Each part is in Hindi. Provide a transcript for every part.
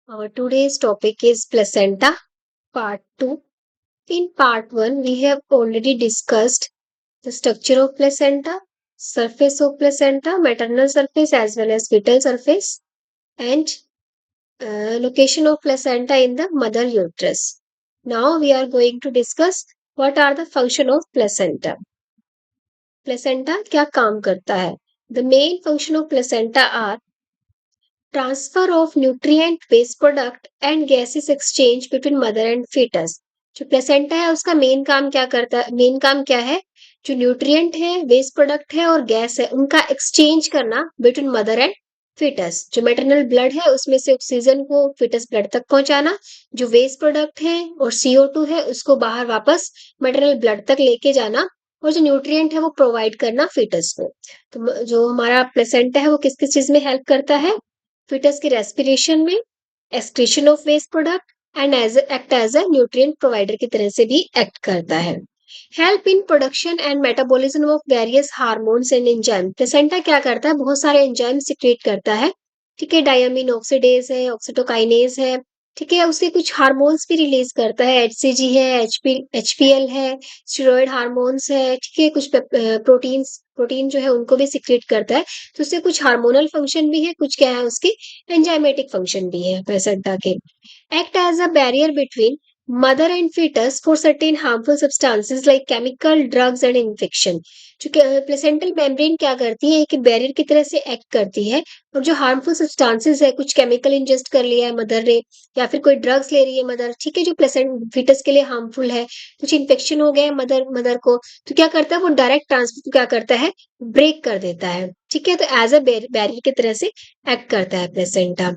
Our today's topic is placenta, part 2. In part 1, we have already discussed the structure of placenta, surface of placenta, maternal surface as well as fetal surface, and location of placenta in the mother uterus. Now we are going to discuss what are the function of placenta. Placenta क्या काम करता है? The main function of placenta are transfer of nutrient waste product and gases exchange between mother and foetus. जो प्लेसेंटा है उसका मेन काम क्या करता है? मेन काम क्या है? जो न्यूट्रिएंट है, वेस्ट प्रोडक्ट है और गैस है, उनका एक्सचेंज करना बिटवीन मदर एंड फीटस। जो मेटरनल ब्लड है उसमें से ऑक्सीजन को फीटस ब्लड तक पहुंचाना, जो वेस्ट प्रोडक्ट है और CO2 है उसको बाहर वापस मेटरनल ब्लड तक लेके जाना, और जो न्यूट्रिएंट है वो प्रोवाइड करना फीटस को। तो जो हमारा प्लेसेंटा है वो किस किस चीज में हेल्प करता है? fetus की respiration में, excretion of waste product and act as a nutrient provider की तरह से भी act करता है। Help in production and metabolism of various hormones and enzymes। Placenta क्या करता है? बहुत सारे एंजाइम सिक्रेट करता है। ठीक है, डायमीन ऑक्सीडेज है, ऑक्सीटोकाइनेज है, ठीक है, उससे कुछ हार्मोन्स भी रिलीज करता है, HCG है, HPL है, स्टेरॉइड हार्मोन्स है, ठीक है, कुछ प्रोटीन जो है उनको भी सिक्रेट करता है। तो उससे कुछ हार्मोनल फंक्शन भी है, कुछ क्या है उसके एंजाइमेटिक फंक्शन भी है प्लेसेंटा के। Act as a barrier between mother and fetus for certain harmful substances like chemical drugs and infection। जो प्लेसेंटल मेम्ब्रेन क्या करती है? एक बैरियर की तरह से एक्ट करती है, और जो हार्मफुल सब्सटेंसेस है, कुछ केमिकल इंजेस्ट कर लिया है मदर ने, या फिर कोई ड्रग्स ले रही है मदर, ठीक है, जो प्लेसेंट फीटस के लिए हार्मफुल है, कुछ इन्फेक्शन हो गया है मदर को, तो क्या करता है वो डायरेक्ट ट्रांसफर क्या करता है? ब्रेक कर देता है। ठीक है, तो एज अ बैरियर की तरह से एक्ट करता है प्लेसेंटा।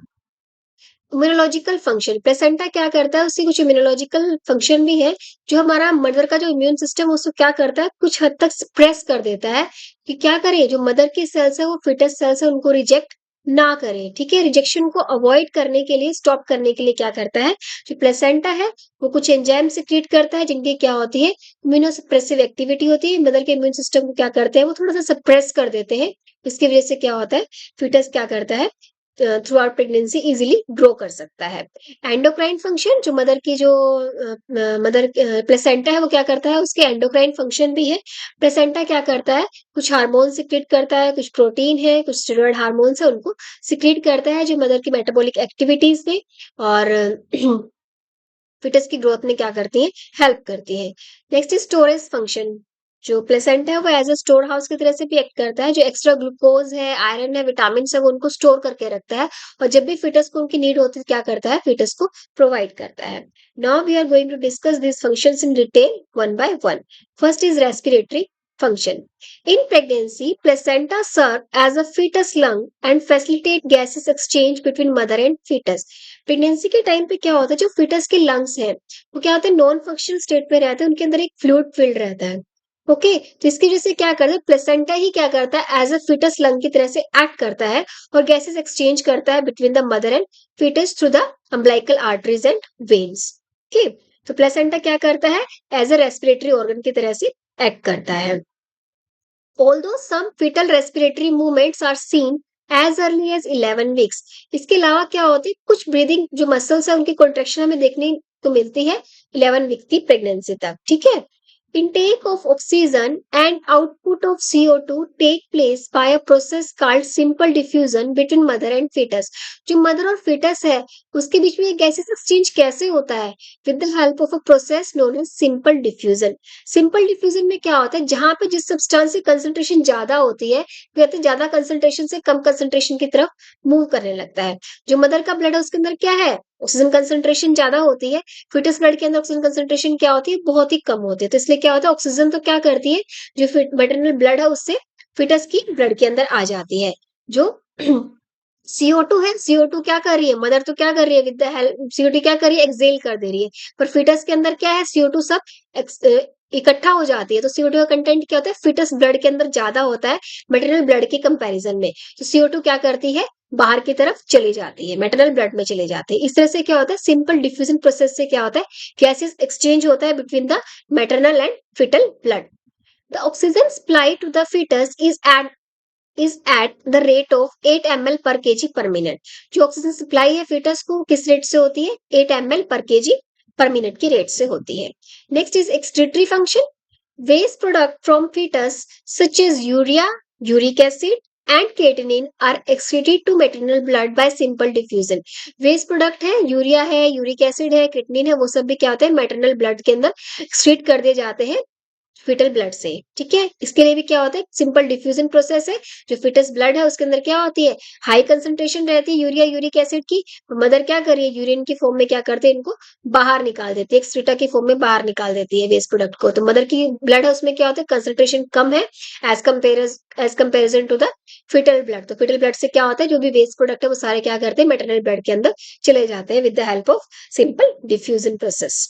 इम्यूनोलॉजिकल फंक्शन, प्लेसेंटा क्या करता है? उससे कुछ इम्यूनोलॉजिकल फंक्शन भी है। जो हमारा मदर का जो इम्यून सिस्टम है उसको क्या करता है? कुछ हद तक सप्रेस कर देता है कि क्या करे, जो मदर के सेल्स है वो फिटस सेल्स है उनको रिजेक्ट ना करे। ठीक है, रिजेक्शन को अवॉइड करने के लिए, स्टॉप करने के लिए क्या करता है? जो प्लेसेंटा है वो कुछ एंजाइम सिक्रेट करता है जिनकी क्या होती है? इम्यूनोसप्रेसिव एक्टिविटी होती है। मदर के इम्यून सिस्टम को क्या करते हैं? वो थोड़ा सा सप्रेस कर देते हैं। इसकी वजह से क्या होता है? फिटस क्या करता है? Through out pregnancy easily grow कर सकता है। एंडोक्राइन फंक्शन, जो मदर की जो मदर प्लेसेंटा है वो क्या करता है? उसके एंडोक्राइन फंक्शन भी है। प्लेसेंटा क्या करता है? कुछ हार्मोन सिक्रेट करता है, कुछ प्रोटीन है, कुछ स्टेरॉइड हार्मोन्स है, उनको सिक्रेट करता है जो मदर की मेटाबॉलिक एक्टिविटीज में और फिटस की ग्रोथ में क्या करती है? हेल्प करती है। Next is storage function. जो प्लेसेंटा है वो एज अ स्टोर हाउस की तरह से भी एक्ट करता है। जो एक्स्ट्रा ग्लूकोज है, आयरन है, विटामिन है, वो उनको स्टोर करके रखता है, और जब भी फिटस को उनकी नीड होती है क्या करता है? फिटस को प्रोवाइड करता है। Now we are going to discuss this functions in detail one by one. First is respiratory function. In pregnancy, placenta serve as a fetus lung and facilitate gases exchange between mother and fetus. Pregnancy के टाइम पे क्या होता है? जो फिटस के लंग्स है वो क्या होते हैं? नॉन फंक्शनल स्टेट में रहते हैं, उनके अंदर एक फ्लूइड फिल्ड रहता है। ओके, तो इसकी वजह से क्या करता है? प्लेसेंटा ही क्या करता है? एज अ फिटस लंग की तरह से एक्ट करता है और गैसेस एक्सचेंज करता है between the mother and foetus through the umbilical arteries and veins. Okay, तो प्लेसेंटा क्या करता है? एज अ रेस्पिरेटरी ऑर्गन की तरह से एक्ट करता है। Although some fetal respiratory movements are seen as early as 11 weeks। इसके अलावा क्या होती है? कुछ ब्रीदिंग जो मसल्स है उनकी कॉन्ट्रेक्शन हमें देखने को मिलती है 11 वीक की प्रेगनेंसी तक। ठीक है, intake of oxygen and output of CO2 take place by a process called simple diffusion between mother and fetus। जो मदर और fetus है उसके बीच में गैसेस एक्सचेंज कैसे होता है? with the help of a process known as simple diffusion। Simple diffusion में क्या होता है? जहां पे जिस सब्सटेंस की कंसंट्रेशन ज्यादा होती है वो ज्यादा कंसंट्रेशन से कम कंसंट्रेशन की तरफ मूव करने लगता है। जो मदर का ब्लड है उसके अंदर क्या है? ऑक्सीजन कंसंट्रेशन ज्यादा होती है। फिटस ब्लड के अंदर ऑक्सीजन कंसंट्रेशन क्या होती है? बहुत ही कम होती है। तो इसलिए क्या होता है? ऑक्सीजन तो क्या करती है? जो मैटरनल ब्लड है उससे फिटस की ब्लड के अंदर आ जाती है। जो CO2 है, CO2 क्या कर रही है? मदर तो क्या कर रही है? विद द हेल्प CO2 क्या कर रही है? एक्सेल कर दे रही है। पर फिटस के अंदर क्या है? CO2 सब इकट्ठा हो जाती है। तो CO2 का कंटेंट क्या होता है? फिटस ब्लड के अंदर ज्यादा होता है मेटरनल ब्लड के कंपैरिजन में। तो CO2 क्या करती है? बाहर की तरफ चली जाती है, मेटरनल ब्लड में चली जाती है। इस तरह से क्या होता है? सिंपल डिफ्यूजन प्रोसेस से क्या होता है? गैसेस एक्सचेंज होता है between the maternal and foetal blood. The oxygen supply to the fetus is is at the rate of 8 ml per kg per minute। जो ऑक्सीजन सप्लाई है fetus को किस रेट से होती है? 8 ml per kg per minute की रेट से होती है। Next is excretory function। Waste product from fetus such as urea, uric acid and creatinine are excreted to maternal blood by simple diffusion। Waste product है, यूरिया है, यूरिक एसिड है, क्रिएटिनिन है, वो सब भी क्या होता है? मैटरनल ब्लड के अंदर एक्सक्रीट कर दिए जाते हैं फिटल ब्लड से। ठीक है, इसके लिए भी क्या होता है? सिंपल डिफ्यूजन प्रोसेस है। जो फिटस ब्लड है उसके अंदर क्या होती है? हाई कंसंट्रेशन रहती है यूरिया यूरिक एसिड की। मदर क्या कर रही है? यूरिन की फॉर्म में क्या करते हैं? इनको बाहर निकाल देती है, एक्सक्रीटा की फॉर्म में बाहर निकाल देती है वेस्ट प्रोडक्ट को। तो मदर की ब्लड है उसमें क्या होता है? कंसंट्रेशन कम है as comparison to the foetal blood. तो फिटल ब्लड से क्या होता है? जो भी वेस्ट प्रोडक्ट है वो सारे क्या करते हैं? मैटरनल ब्लड के अंदर चले जाते हैं with the help of simple diffusion process.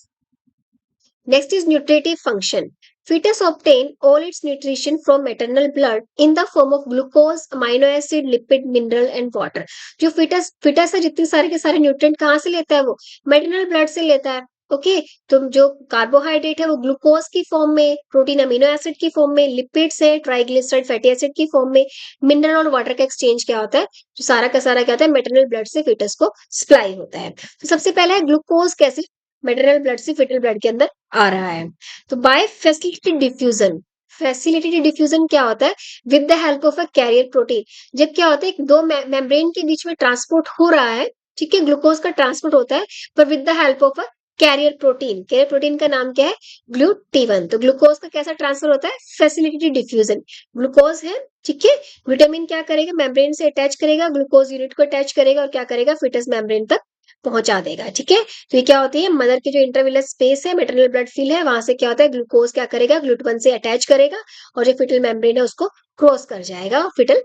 Next is nutritive function. Fetus obtain all its nutrition from maternal blood in the form of glucose, amino acid, lipid, mineral and water। जो fetus है जितने सारे के सारे न्यूट्रिएंट कहाँ से लेता है? वो मैटरनल ब्लड से लेता है। ओके तो जो कार्बोहाइड्रेट है वो ग्लूकोज की फॉर्म में, प्रोटीन अमीनो एसिड की फॉर्म में, लिपिड्स है ट्राइग्लिसराइड फैटी एसिड की फॉर्म में, मिनरल और वाटर का एक्सचेंज क्या होता है? जो सारा का सारा क्या होता है? मैटरनल ब्लड से fetus को सप्लाई होता है। तो सबसे पहला है ग्लूकोज कैसे मैटरनल ब्लड से फिटल ब्लड के अंदर आ रहा है। तो by facilitated diffusion, facilitated diffusion क्या होता है? With the help of a carrier protein. जब क्या होता है? दो मेम्ब्रेन के बीच में ट्रांसपोर्ट हो रहा है, ठीक है, ग्लूकोज का ट्रांसपोर्ट होता है, पर with the help of a carrier protein. Carrier protein का नाम क्या है? ग्लूटी1। तो ग्लूकोज का कैसा ट्रांसफर होता है? Facilitated diffusion. ग्लूकोज है, ठीक है, विटामिन क्या करेगा? मेम्ब्रेन से अटैच करेगा, ग्लूकोज यूनिट को अटैच करेगा और क्या करेगा? फिटस मेम्ब्रेन तक पहुंचा देगा। ठीक है, तो ये क्या होती है? मदर की जो इंटरविलर स्पेस है, मैटरनल ब्लड फिल है, वहां से क्या होता है? ग्लूकोज क्या करेगा? ग्लूटामिन से अटैच करेगा और जो फिटल मेम्ब्रेन है उसको क्रॉस कर जाएगा। फिटल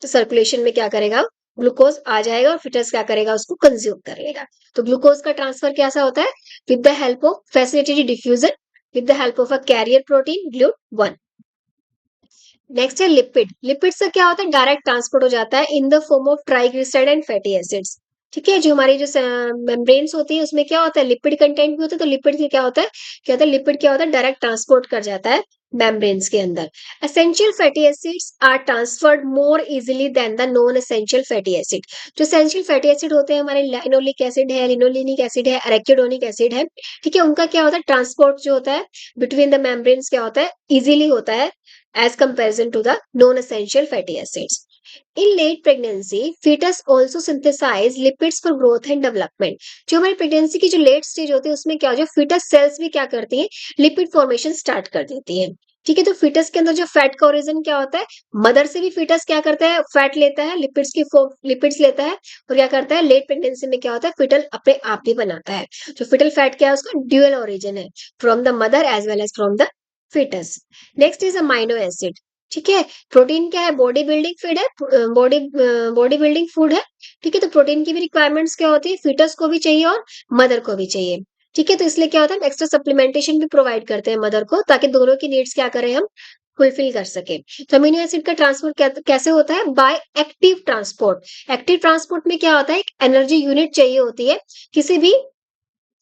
सर्कुलेशन में क्या करेगा? ग्लूकोज आ जाएगा और फिटस क्या करेगा? उसको कंज्यूम कर लेगा। तो ग्लूकोज का ट्रांसफर कैसा होता है? With the help of facilitated diffusion with the help of a carrier protein GLUT1। Next है लिपिड। लिपिड से क्या होता है? डायरेक्ट ट्रांसपोर्ट हो जाता है in the form of triglyceride and fatty acids. ठीक है, जो हमारी जो मेम्ब्रेन्स होती है उसमें क्या होता है? लिपिड कंटेंट भी होता है। तो लिपिड से क्या होता है? लिपिड क्या होता है? डायरेक्ट ट्रांसपोर्ट कर जाता है मेम्ब्रेन्स के अंदर। Essential fatty acids are transferred more easily than the non essential fatty acid. जो एसेंशियल फैटी एसिड होते हैं हमारे लिनोलिक एसिड है, लिनोलिनिक एसिड है, अरेकिडोनिक एसिड है, ठीक है, उनका क्या होता है? ट्रांसपोर्ट जो होता है बिटवीन द मेम्ब्रेन्स क्या होता है? इजिली होता है as comparison to the non-essential fatty acids। In late pregnancy, fetus also synthesize lipids for growth and development। जो हमारी प्रेगनेंसी की जो लेट स्टेज होती है उसमें क्या हो जाए? fetus cells भी क्या करती हैं? लिपिड फॉर्मेशन स्टार्ट कर देती है। ठीक है, तो fetus के अंदर जो फैट का ओरिजिन क्या होता है? मदर से भी fetus क्या करता है? फैट लेता है, लिपिड्स लेता है और क्या करता है? लेट प्रेगनेंसी में क्या होता है? फिटल अपने आप ही बनाता है। जो फिटल फैट क्या है? उसका ड्यूअल ओरिजिन है, from the mother as well as from the foetus. Next is amino acid. ठीक है, प्रोटीन क्या है? बॉडी बिल्डिंग फीड है, बॉडी बिल्डिंग फूड है। ठीक है, तो प्रोटीन की भी रिक्वायरमेंट्स क्या होती है? फिटस को भी चाहिए और मदर को भी चाहिए। ठीक है, तो इसलिए क्या होता है? एक्स्ट्रा सप्लीमेंटेशन भी प्रोवाइड करते हैं मदर को, ताकि दोनों की नीड्स क्या करें हम? फुलफिल कर सके। तो अमीनो एसिड का ट्रांसपोर्ट कैसे होता है? By active transport. Active transport में क्या होता है? एक एनर्जी यूनिट चाहिए होती है किसी भी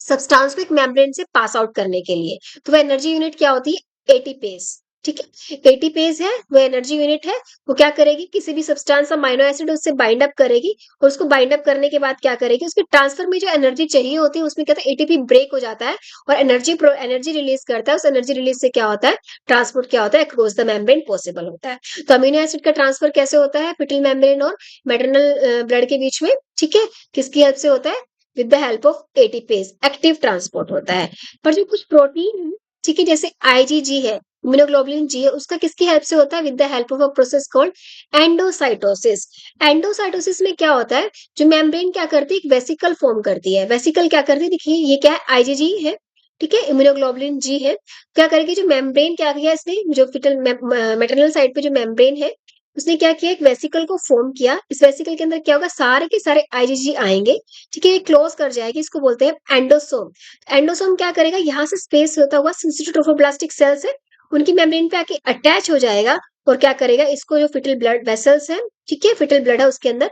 सब्सटेंस को एक मेम्ब्रेन से पास आउट करने के लिए। तो वो एनर्जी यूनिट क्या होती है? एटीपेज। ठीक है, एटीपेज है वो एनर्जी यूनिट है। वो क्या करेगी? किसी भी सब्सटेंस अमाइनो एसिड उससे बाइंड अप करेगी और उसको बाइंड अप करने के बाद क्या करेगी? उसके ट्रांसफर में जो एनर्जी चाहिए होती है उसमें क्या होता है? एटीपी ब्रेक हो जाता है और एनर्जी रिलीज करता है। उस एनर्जी रिलीज से क्या होता है? ट्रांसपोर्ट क्या होता है? अक्रॉस द मेम्ब्रेन पॉसिबल होता है। तो अमीनो एसिड का ट्रांसफर कैसे होता है? पिटल मेम्ब्रेन और मैटरनल ब्लड के बीच में। ठीक है, किसकी हेल्प से होता है? With the help of ATPase, active transport होता है। पर जो कुछ प्रोटीन है, ठीक है, जैसे आईजीजी है, इम्यूनोग्लोबुलिन जी है, उसका किसकी हेल्प से होता है? With the help of a process called endocytosis. Endocytosis में क्या होता है? जो मेम्ब्रेन क्या करती है? एक वेसिकल फॉर्म करती है। वेसिकल क्या करती है? देखिए ये क्या है? आईजीजी है, ठीक है, इम्यूनोग्लोबुलिन जी है। क्या करेगी? जो मेम्ब्रेन क्या किया इसने? जो फिटल मैटरनल साइड पे जो मेम्ब्रेन है उसने क्या किया? एक वेसिकल को फॉर्म किया। इस वेसिकल के अंदर क्या होगा? सारे के सारे आईजीजी आएंगे, ठीक है, ये क्लोज कर जाएगी। इसको बोलते हैं एंडोसोम। एंडोसोम क्या करेगा? यहाँ से स्पेस होता हुआ सिंसिटिव ट्रोफोब्लास्टिक सेल्स है, उनकी मेम्ब्रेन पे आके अटैच हो जाएगा और क्या करेगा? इसको जो फिटल ब्लड वेसल्स है, ठीक है, फिटल ब्लड है उसके अंदर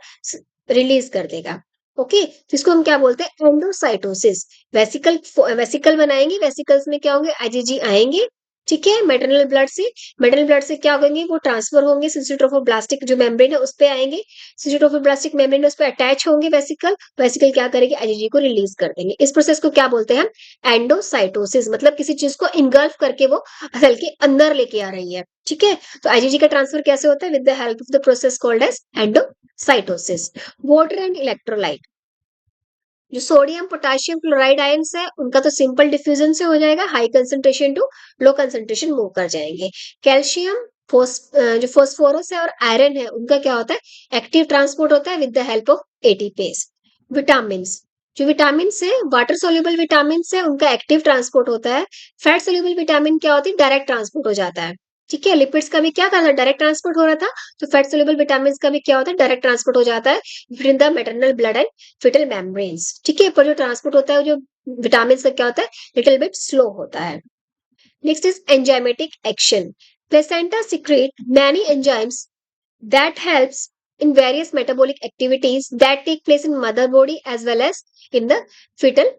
रिलीज कर देगा। ओके, तो इसको हम क्या बोलते हैं? एंडोसाइटोसिस। वेसिकल वेसिकल बनाएंगे, वेसिकल्स में क्या होंगे? आईजीजी आएंगे, ठीक है। मैटरनल ब्लड से क्या होंगे, वो ट्रांसफर होंगे सिस्टोट्रोफोब्लास्टिक जो मेम्ब्रेन है उस पे आएंगे, सिस्टोट्रोफोब्लास्टिक मेम्ब्रेन उस पे अटैच होंगे वेसिकल, वेसिकल क्या करेगी, आईजीजी को रिलीज कर देंगे। इस प्रोसेस को क्या बोलते हैं हम, एंडोसाइटोसिस, मतलब किसी चीज को इनगल्फ करके वो सेल के अंदर लेके आ रही है। ठीक है, तो आईजीजी का ट्रांसफर कैसे होता है, with the help of the process called as endocytosis. Water and electrolyte, जो सोडियम पोटेशियम क्लोराइड आयंस है उनका तो सिंपल डिफ्यूजन से हो जाएगा, high concentration to low concentration move कर जाएंगे। कैल्शियम जो फोस्फोरस है और आयरन है उनका क्या होता है, एक्टिव ट्रांसपोर्ट होता है with the help of ATPase. Vitamin, जो विटामिन है वाटर सोल्यूबल विटामिन है उनका एक्टिव ट्रांसपोर्ट होता है। फैट सोल्यूबल विटामिन क्या होती है, डायरेक्ट ट्रांसपोर्ट हो जाता है। ठीक है, लिपिड्स का भी क्या करता है, डायरेक्ट ट्रांसपोर्ट हो रहा था, तो फैट सोल्यूबल विटामिन का भी क्या होता है, डायरेक्ट ट्रांसपोर्ट हो जाता है with the maternal blood and foetal membranes. ठीक है, पर जो ट्रांसपोर्ट होता है जो विटामिन का क्या होता है, लिटिल बिट स्लो होता है। Next is enzymatic action. Placenta secrete many enzymes that helps in various metabolic activities that take place in mother body as well as in the fetal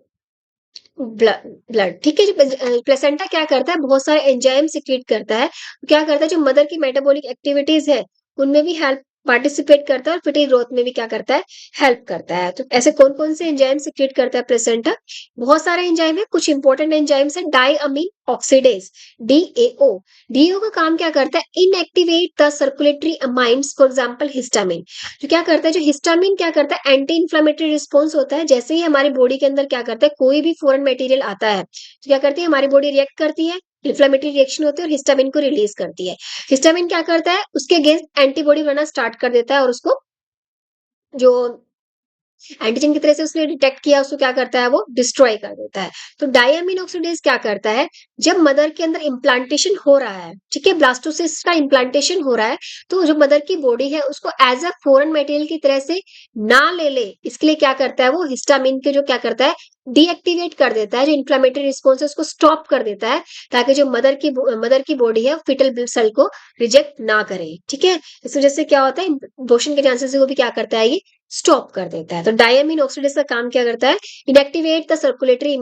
blood. ठीक है, जो प्लेसेंटा क्या करता है, बहुत सारे एंजाइम सिक्रीट करता है। क्या करता है, जो मदर की मेटाबॉलिक एक्टिविटीज है उनमें भी हेल्प पार्टिसिपेट करता है और फीटल ग्रोथ में भी क्या करता है, हेल्प करता है। तो ऐसे कौन कौन से एंजाइम सिक्रीट करता है प्लेसेंटा, बहुत सारे एंजाइम है। कुछ इंपॉर्टेंट एंजाइम्स है, डाईअमीन ऑक्सीडेज, डीएओ। डीएओ का काम क्या करता है, inactivate the circulatory amines, for example histamine. जो क्या करता है, जो हिस्टामिन क्या करता है, एंटी इन्फ्लामेटरी रिस्पॉन्स होता है। जैसे ही हमारी बॉडी के अंदर क्या करता है, कोई भी फॉरेन मटेरियल आता है तो क्या करती है, हमारी बॉडी रिएक्ट करती है, इन्फ्लामेटरी रिएक्शन होती है और हिस्टामिन को रिलीज करती है। हिस्टामिन क्या करता है, उसके अगेंस्ट एंटीबॉडी बनना स्टार्ट कर देता है और उसको जो एंटीजन की तरह से उसने डिटेक्ट किया उसको क्या करता है, वो डिस्ट्रॉय कर देता है। तो डायमीन ऑक्सीडेज क्या करता है, जब मदर के अंदर इम्प्लांटेशन हो रहा है, ठीक है, ब्लास्टोसिस्ट का इम्प्लांटेशन हो रहा है, तो जो मदर की बॉडी है उसको एज अ फॉरेन मटेरियल की तरह से ना ले ले, इसके लिए क्या करता है, वो हिस्टामिन के जो क्या करता है, डीएक्टिवेट कर देता है, जो इन्फ्लामेटरी रिस्पॉन्स है उसको स्टॉप कर देता है, ताकि जो मदर की बॉडी है फिटल सेल को रिजेक्ट ना करे। ठीक है, इस वजह से क्या होता है, अबॉर्शन के चांसेस को भी क्या करता है, ये स्टॉप कर देता है। तो डायमीन ऑक्सीडेज का काम क्या करता है, inactivate the circulatory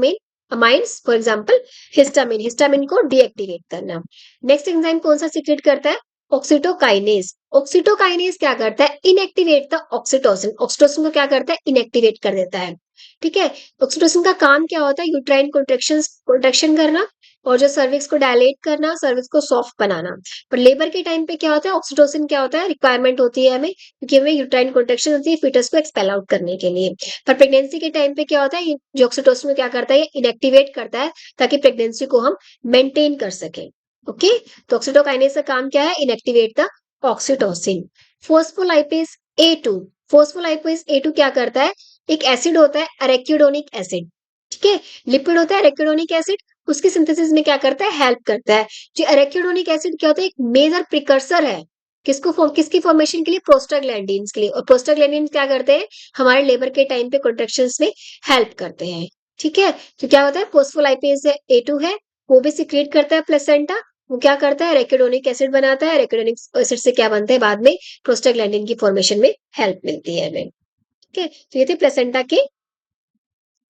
amines, for example histamine, histamine को डीएक्टिवेट करना। नेक्स्ट एंजाइम कौन सा सीक्रेट करता है, ऑक्सीटोकाइनेज। ऑक्सीटोकाइनेज क्या करता है, इनएक्टिवेट द ऑक्सीटोसिन, ऑक्सीटोसिन को क्या करता है, इनएक्टिवेट कर देता है। ठीक है, ऑक्सीटोसिन का काम क्या होता है, यूट्राइन कॉन्ट्रेक्शन करना और जो सर्विक्स को डायलेट करना, सर्विक्स को सॉफ्ट बनाना। पर लेबर के टाइम पे क्या होता है, ऑक्सीटोसिन क्या होता है, रिक्वायरमेंट होती है हमें, क्योंकि हमें यूट्राइन कॉन्ट्रेक्शन होती है फीटस को एक्सपेल आउट करने के लिए। पर प्रेगनेंसी के टाइम पे क्या होता है, जो ऑक्सीटोसिन को क्या करता है, ये इनएक्टिवेट करता है ताकि प्रेगनेंसी को हम मेंटेन कर सके। ओके, तो ऑक्सीटोकाइनेज का काम क्या है, इनएक्टिवेट द ऑक्सीटोसिन। फोस्फोलाइपेज ए2, फोस्फोलाइपेज ए2 क्या करता है, एक एसिड होता है अरेक्यूडोनिक एसिड। ठीक है, लिपिड होता है अरेक्यूडोनिक एसिड, उसकी सिंथेसिस में क्या करता है, हेल्प करता है। जो अरेक्यूडोनिक एसिड क्या होता है, एक मेजर प्रिकर्सर है, किसकी फॉर्मेशन के लिए, प्रोस्टाग्लैंडिन्स के लिए। और प्रोस्टाग्लैंडिन क्या करते हैं, हमारे लेबर के टाइम पे कॉन्ट्रेक्शंस में हेल्प करते हैं। ठीक है, तो क्या होता है, फोस्फोलाइपेज ए2 है, वो भी सिक्रेट करता है प्लेसेंटा। वो क्या करता है, रेक्यूडोनिक एसिड बनाता है, रेक्यूडोनिक एसिड से क्या बनता है, बाद में प्रोस्टाग्लैंडिन की फॉर्मेशन में हेल्प मिलती है हमें। ठीक है, तो ये थे प्लेसेंटा के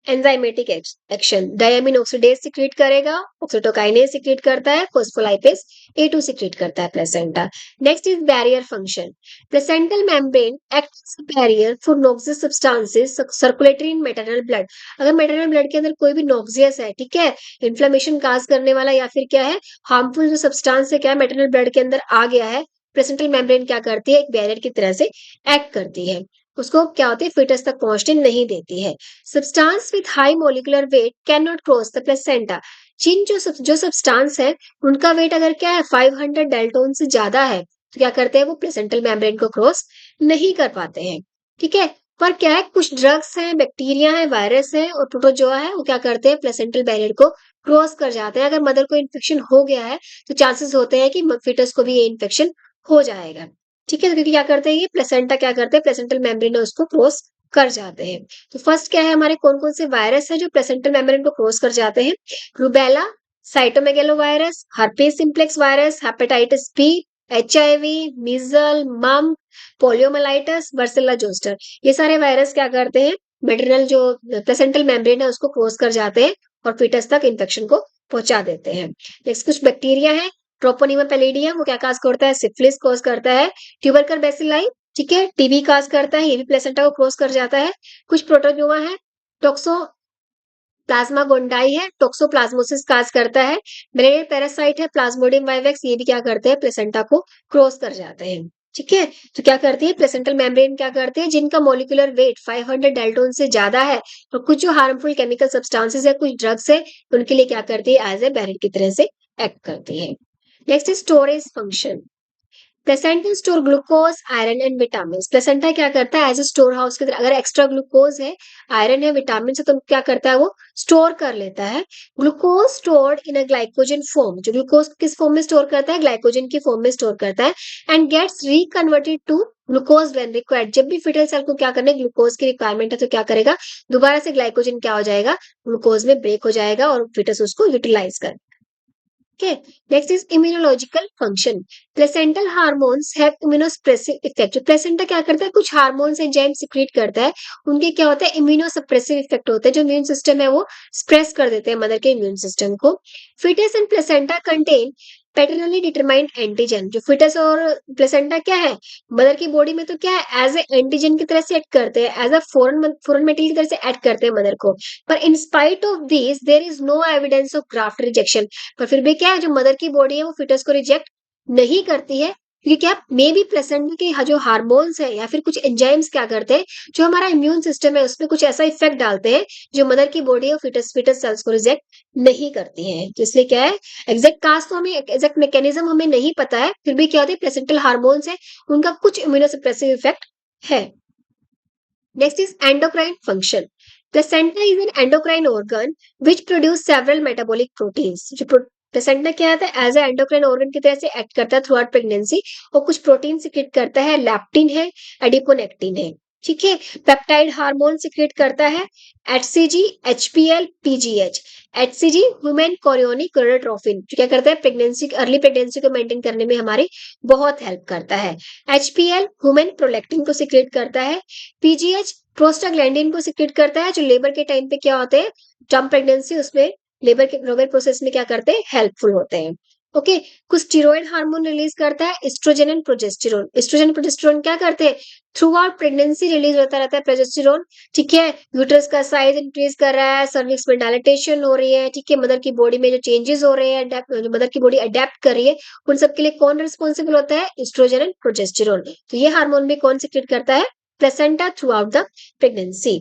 enzymatic action. Diamine oxidase secrete करेगा, ऑक्सीटोकाइनेज सिक्रीट करता है, फोस्फोलाइपेज ए2 सिक्रीट करता है placenta. Next is barrier function. Placental membrane acts as barrier for noxious substances circulatory in maternal blood. अगर मैटरनल ब्लड के अंदर कोई भी नॉक्सियस है, ठीक है, इन्फ्लेमेशन काज करने वाला या फिर क्या है, हार्मफुल जो सब्सटेंस है, क्या है, मैटरनल ब्लड के अंदर आ गया है, प्लेसेंटल मेम्ब्रेन क्या करती है, एक बैरियर की तरह से एक्ट करती है, उसको क्या होती है, फिटस तक पहुंचने नहीं देती है। Substance with high molecular weight cannot cross the placenta. जिन जो सब्सटेंस है उनका वेट अगर क्या है 500 डेल्टोन से ज्यादा है, तो क्या करते हैं, वो प्लेसेंटल मेम्ब्रेन को क्रॉस नहीं कर पाते हैं। ठीक है, पर क्या है, कुछ ड्रग्स हैं, बैक्टीरिया है, वायरस है और प्रोटोजोआ है, वो क्या करते हैं, प्लेसेंटल बैरियर को क्रॉस कर जाते हैं। अगर मदर को इन्फेक्शन हो गया है तो चांसेस होते हैं कि फिटस को भी ये इन्फेक्शन हो जाएगा। ठीक है, तो क्योंकि क्या करते हैं, ये प्लेसेंटा क्या करते हैं, प्लेसेंटल मेम्ब्रेन उसको क्रॉस कर जाते हैं। तो फर्स्ट क्या है, हमारे कौन कौन से वायरस है जो प्लेसेंटल मेम्ब्रेन को क्रॉस कर जाते हैं, rubella, cytomegalo virus, herpes simplex virus, hepatitis B, HIV, measle, mum, poliomyelitis, वर्सेला zoster. ये सारे वायरस क्या करते हैं, मेटरनल जो प्लेसेंटल मेम्ब्रेन है उसको क्रॉस कर जाते हैं और फीटस तक इन्फेक्शन को पहुंचा देते हैं। नेक्स्ट कुछ बैक्टीरिया है, ट्रोपोनिमा पैलिडियम, वो क्या काज करता है, सिफिलिस कॉज करता है। ट्यूबरकल बेसिलाई, ठीक है, टीबी काज करता है, ये भी प्लेसेंटा को क्रॉस कर जाता है। कुछ प्रोटोजोआ है, टोक्सो प्लाज्मा गोंडाई है, टोक्सोप्लाज्मोसिस काज करता है। मलेरियल पैरासाइट है, प्लाज्मोडियम वाइवेक्स, ये भी क्या करते हैं, प्लेसेंटा को क्रॉस कर जाते हैं। ठीक है, तो क्या करती है प्लेसेंटल मेम्ब्रेन, क्या करते हैं, जिनका मॉलिक्यूलर वेट 500 डेल्टोन से ज्यादा है और कुछ जो हार्मफुल केमिकल सब्सटेंसेस है, कुछ ड्रग्स है, उनके लिए क्या करती है, एज ए बैरियर की तरह से एक्ट करती है। Next is storage function. Placenta store glucose, iron and vitamin. Placenta क्या करता है, एज ए स्टोर हाउस की तरह, अगर एक्स्ट्रा ग्लूकोज है, आयरन है, विटामिन है, तो क्या करता है, वो स्टोर कर लेता है। Glucose stored in a glycogen form, जो ग्लूकोज किस फॉर्म में स्टोर करता है, ग्लाइकोजन की फॉर्म में स्टोर करता है। And gets reconverted to glucose when required. जब भी फिटल सेल को क्या करना है, ग्लूकोज की रिक्वायरमेंट है, तो क्या करेगा, दोबारा से ग्लाइकोजन क्या हो जाएगा, ग्लूकोज में ब्रेक हो जाएगा और फिटस उसको यूटिलाइज कर। Okay. Next is immunological function. Placental hormones have immunosuppressive effect. Placenta क्या करता है, कुछ हार्मोन्स एंजाइम सिक्रीट करता है, उनके क्या होता है, इम्यूनोसप्रेसिव इफेक्ट होता है, जो इम्यून सिस्टम है वो स्प्रेस कर देते हैं मदर के इम्यून सिस्टम को। Foetus and placenta contain paternally determined antigen. जो फिटस और प्लेसेंटा क्या है, मदर की बॉडी में तो क्या है, एज ए एंटीजन की तरह से एक्ट करते हैं, एज अ फॉरेन मेटेरियल की तरह से एक्ट करते हैं मदर को। पर in spite of this there is no evidence of graft rejection. पर फिर भी क्या है, जो मदर की बॉडी है वो फिटस को रिजेक्ट नहीं करती है, क्योंकि क्या मे बी प्लेसेंटा के जो हार्मोन्स है या फिर कुछ एंजाइम्स क्या करते हैं, जो हमारा इम्यून सिस्टम है उसमें कुछ ऐसा इफेक्ट डालते हैं, जो मदर की बॉडी है फिटस फिटस सेल्स को रिजेक्ट नहीं करती है। तो इसलिए क्या है, एग्जैक्ट काज तो हमें, एग्जैक्ट मैकेनिज्म हमें नहीं पता है, फिर भी क्या होता है, प्लेसेंटल हार्मोन्स है, उनका कुछ इम्यूनोसप्रेसिव इफेक्ट है। Next is endocrine function. Placenta is an endocrine organ which produce several metabolic proteins. जो प्लेसेंटा क्या आता है, एज ए एंडोक्राइन ऑर्गन की तरह से एक्ट करता है थ्रू आउट प्रेगनेंसी, और कुछ प्रोटीन सिक्रेट करता है, लैप्टिन है, एडिपोनेक्टिन है, ठीक है। पेप्टाइड हार्मोन सिक्रेट करता है, HCG, HPL, PGH. HCG human chorionic gonadotropin, जो क्या करता है, प्रेगनेंसी, अर्ली प्रेगनेंसी को मेंटेन करने में हमारी बहुत हेल्प करता है। एचपीएल ह्यूमन प्रोलैक्टिन को सिक्रेट करता है। पीजीएच प्रोस्टाग्लैंडिन को सिक्रेट करता है, जो लेबर के टाइम पे क्या होते हैं, टर्म प्रेगनेंसी, उसमें लेबर प्रोसेस में क्या करते हैं, हेल्पफुल होते हैं। ओके, कुछ स्टीरॉयड हार्मोन रिलीज करता है, oestrogen and progesterone. Oestrogen progesterone क्या करते हैं, थ्रू आउट प्रेगनेंसी रिलीज होता रहता है प्रोजेस्टेरोन, ठीक है। यूट्रस का साइज इंक्रीज कर रहा है, सर्विक्स में डायलेटेशन हो रही है, ठीक है, मदर की बॉडी में जो चेंजेस हो रहे हैं, जो मदर की बॉडी अडेप्ट कर रही है, उन सबके लिए कौन रिस्पॉन्सिबल होता है, एस्ट्रोजन एंड प्रोजेस्टेरोन। तो ये हार्मोन भी कौन सिक्रेट करता है, placenta throughout the pregnancy.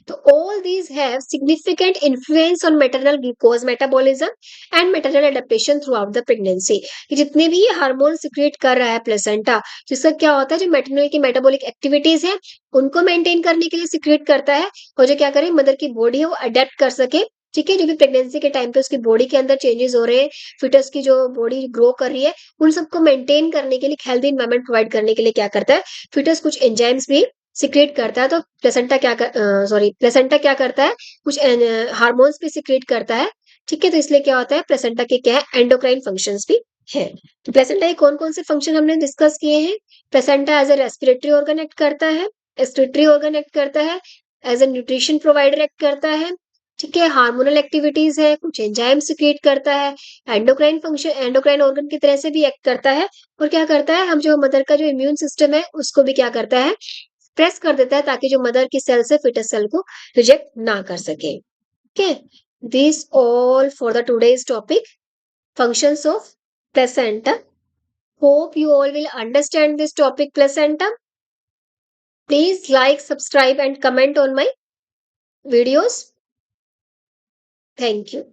So all these have significant influence on maternal glucose metabolism and maternal adaptation throughout the pregnancy. ये जितने भी ये हार्मोन सिक्रेट कर रहा है प्लेसेंटा, जिसका क्या होता है, जो मैटरनल की मेटाबॉलिक एक्टिविटीज है उनको मेंटेन करने के लिए सिक्रेट करता है, और जो क्या करे, मदर की बॉडी है वो अडेप्ट कर सके, ठीक है। जो भी प्रेगनेंसी के टाइम पे उसकी बॉडी के अंदर चेंजेस हो रहे हैं, फिटस की जो बॉडी ग्रो कर रही है, उन सबको मेंटेन करने के लिए, हेल्दी इन्वायरमेंट प्रोवाइड करने के लिए क्या करता है, फिटस कुछ एंजाइम्स भी सिक्रेट करता है। तो प्लेसेंटा क्या करता है, कुछ हार्मोन्स भी सिक्रेट करता है, ठीक है। तो इसलिए क्या होता है, प्लेसेंटा के क्या है, एंडोक्राइन फंक्शंस भी है। तो प्लेसेंटा के कौन कौन से फंक्शन हमने डिस्कस किए हैं। Placenta as a respiratory organ act करता है, एक्सक्रीटरी ऑर्गन एक्ट करता है, as a nutrition provider act करता है, ठीक है। हार्मोनल एक्टिविटीज है, कुछ एंजाइम सिक्रेट करता है, एंडोक्राइन फंक्शन, एंडोक्राइन ऑर्गन की तरह से भी एक्ट करता है, और क्या करता है, हम जो मदर का जो इम्यून सिस्टम है उसको भी क्या करता है, प्रेस कर देता है, ताकि जो मदर की सेल से फिटस सेल को रिजेक्ट ना कर सके। Okay, this all for the today's topic, functions of placenta. Hope you all will understand this topic, placenta. Please like, subscribe and comment on my videos. Thank you.